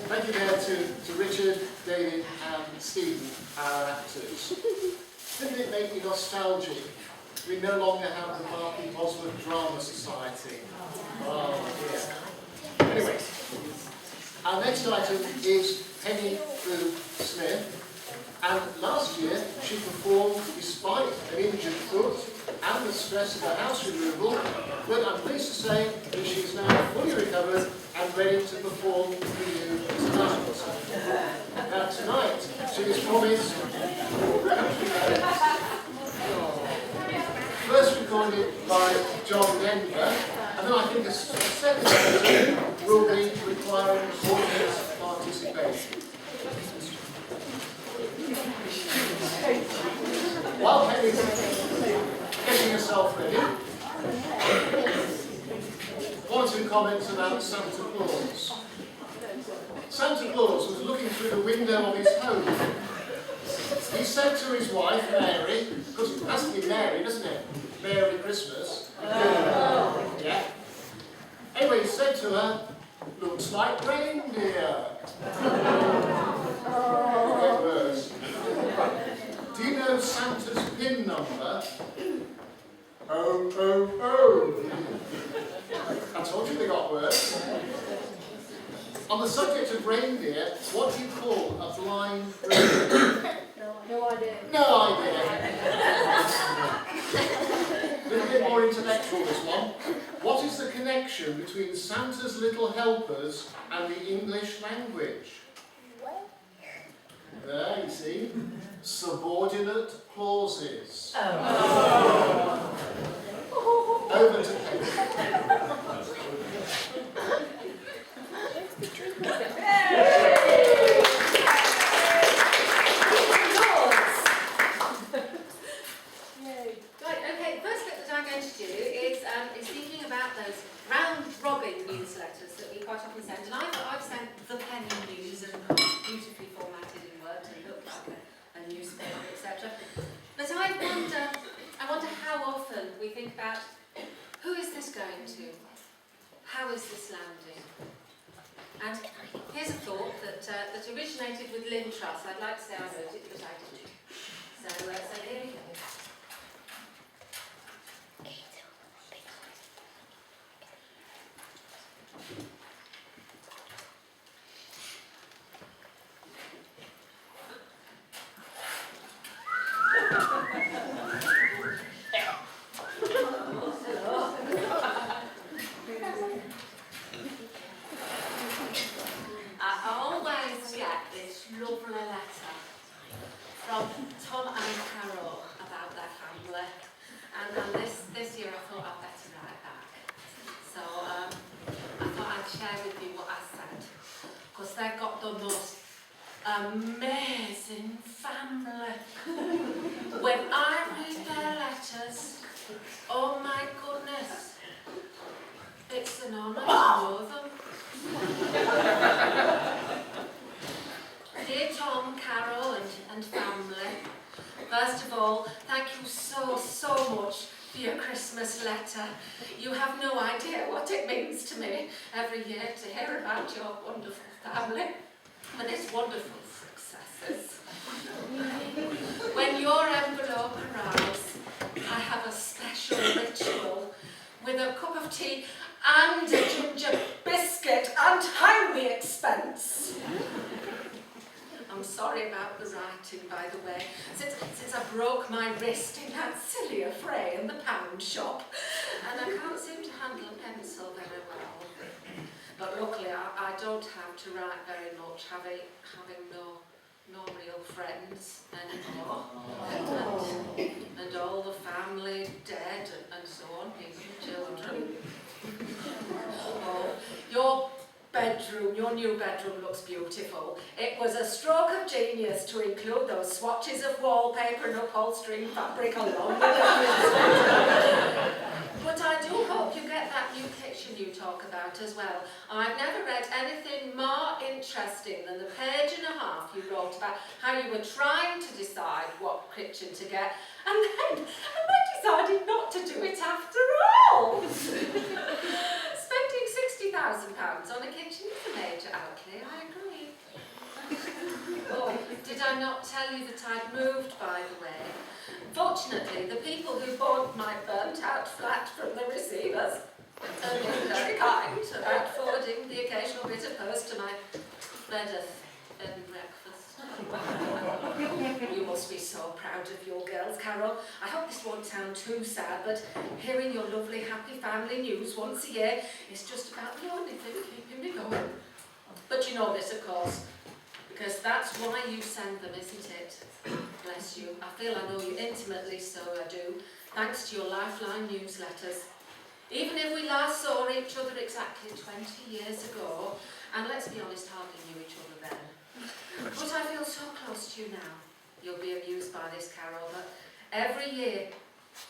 Thank you there to Richard, David and Stephen, our actors. Didn't it make you nostalgic? We no longer have the Marky Bosworth Drama Society. Oh dear. Anyway, our next item is Penny Lou Smith. And last year she performed despite an injured foot and the stress of the house removal, but I'm pleased to say that she's now fully recovered and ready to perform for you tonight. Now tonight she is promised first recorded by John Denver, and then I think a second version will be requiring audience participation. While Penny's getting herself ready, one or two comments about Santa Claus. Santa Claus was looking through the window of his home. He said to his wife, Mary, because it has to be Mary, doesn't it? Merry Christmas. Yeah. Anyway, he said to her, looks like reindeer. Get worse. Do you know Santa's PIN number? Oh, oh, oh. I told you they got worse. On the subject of reindeer, what do you call a blind reindeer? No idea. No idea. A little bit more intellectual, this one. What is the connection between Santa's little helpers and the English language? There, you see. Subordinate clauses. Oh. Over to Kate. Right, okay, the first bit that I'm going to do is thinking about those round-robin newsletters that we quite often send. And I've sent the penny news, and beautifully formatted in Word to look like a newspaper, etc. But I wonder how often we think about, who is this going to? How is this landing? And here's a thought that originated with Lynn Truss. I'd like to say I wrote it, but I didn't. So here we go. Amazing family. When I read their letters, oh my goodness, it's an honour to know them. Dear Tom, Carol and family, first of all, thank you so much for your Christmas letter. You have no idea what it means to me every year to hear about your wonderful family and its wonderful successes. When your envelope arrives, I have a special ritual with a cup of tea and a ginger biscuit and highway expense. I'm sorry about the writing, by the way, since I broke my wrist in that silly affray in the pound shop, and I can't seem to handle a pencil very well. But luckily, I don't have to write very much, having no real friends anymore, and all the family dead, and so on, even children. Oh, your new bedroom looks beautiful. It was a stroke of genius to include those swatches of wallpaper and upholstering fabric along with it. But I do hope you get that new kitchen you talk about as well. I've never read anything more interesting than the page and a half you wrote about how you were trying to decide what kitchen to get, and then decided not to do it after all. Spending £60,000 on a kitchen is a major outlay, I agree. I not tell you that I'd moved, by the way? Fortunately, the people who bought my burnt-out flat from the receivers have been very kind about forwarding the occasional bit of post to my bed and breakfast. You must be so proud of your girls, Carol. I hope this won't sound too sad, but hearing your lovely, happy family news once a year is just about the only thing keeping me going. But you know this, of course, because that's why you send them, isn't it? Bless you. I feel I know you intimately, so I do, thanks to your Lifeline newsletters. Even if we last saw each other exactly 20 years ago, and let's be honest, hardly knew each other then. But I feel so close to you now. You'll be amused by this, Carol, but every year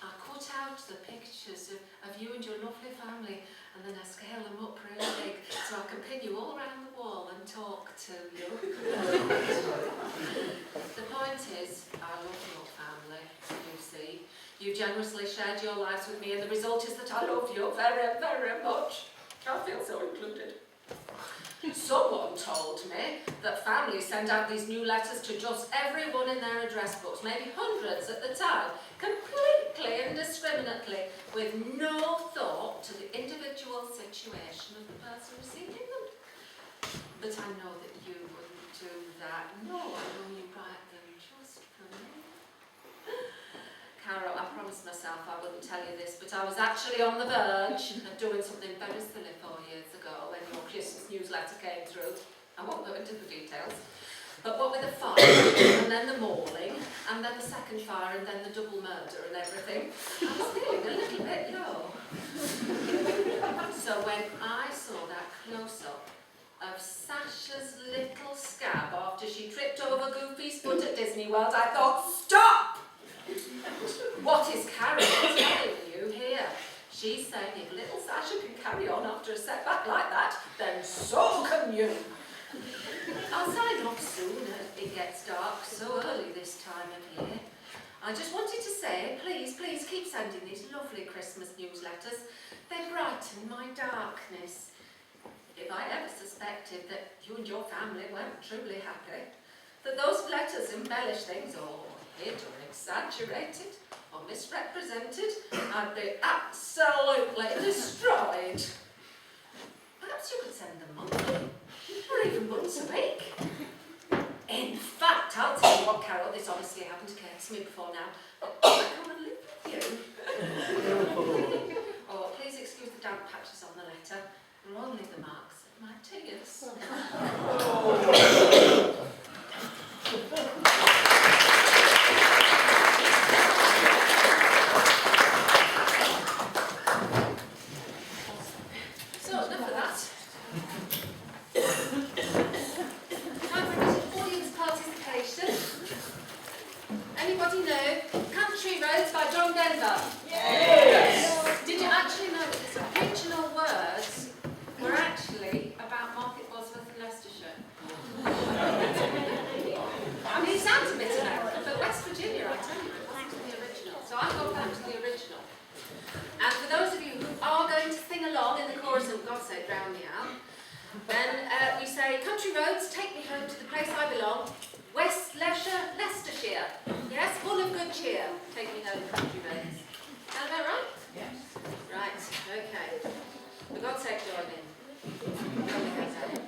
I cut out the pictures of you and your lovely family, and then I scale them up really big so I can pin you all around the wall and talk to you. The point is, I love your family, you see. You generously shared your lives with me, and the result is that I love you very, very much. I feel so included. Someone told me that families send out these new letters to just everyone in their address books, maybe hundreds at the time, completely indiscriminately, with no thought to the individual situation of the person receiving them. But I know that you wouldn't do that. No, I know you write them just for me. Carol, I promised myself I wouldn't tell you this, but I was actually on the verge of doing something very silly 4 years ago when your Christmas newsletter came through. I won't go into the details. But what with the fire, and then the mauling, and then the second fire, and then the double murder and everything, I was feeling a little bit low. So when I saw that close-up of Sasha's little scab after she tripped over Goofy's foot at Disney World, I thought, stop! What is Carol telling you here? She's saying if little Sasha can carry on after a setback like that, then so can you. I'll sign off soon as it gets dark, so early this time of year. I just wanted to say, please keep sending these lovely Christmas newsletters. They brighten my darkness. If I ever suspected that you and your family weren't truly happy, that those letters embellish things or hid or exaggerated or misrepresented, I'd be absolutely destroyed. Perhaps you could send them monthly, or even once a week. In fact, I'll tell you what, Carol, this honestly happened to occur to me before now. I come and live with you. Oh, please excuse the damp patches on the letter. They're only the marks of my tears. Did you actually know that its original words were actually about Market Bosworth and Leicestershire? I mean, it sounds a bit American, but West Virginia, I tell you, back to the original. So I go back to the original. And for those of you who are going to sing along in the chorus, and God's sake, drown me out, then we say, country roads, take me home to the place I belong, West Leicestershire. Yes, full of good cheer. Take me home, country roads. Sound about right? Yes. Right, okay. For God's sake, join in.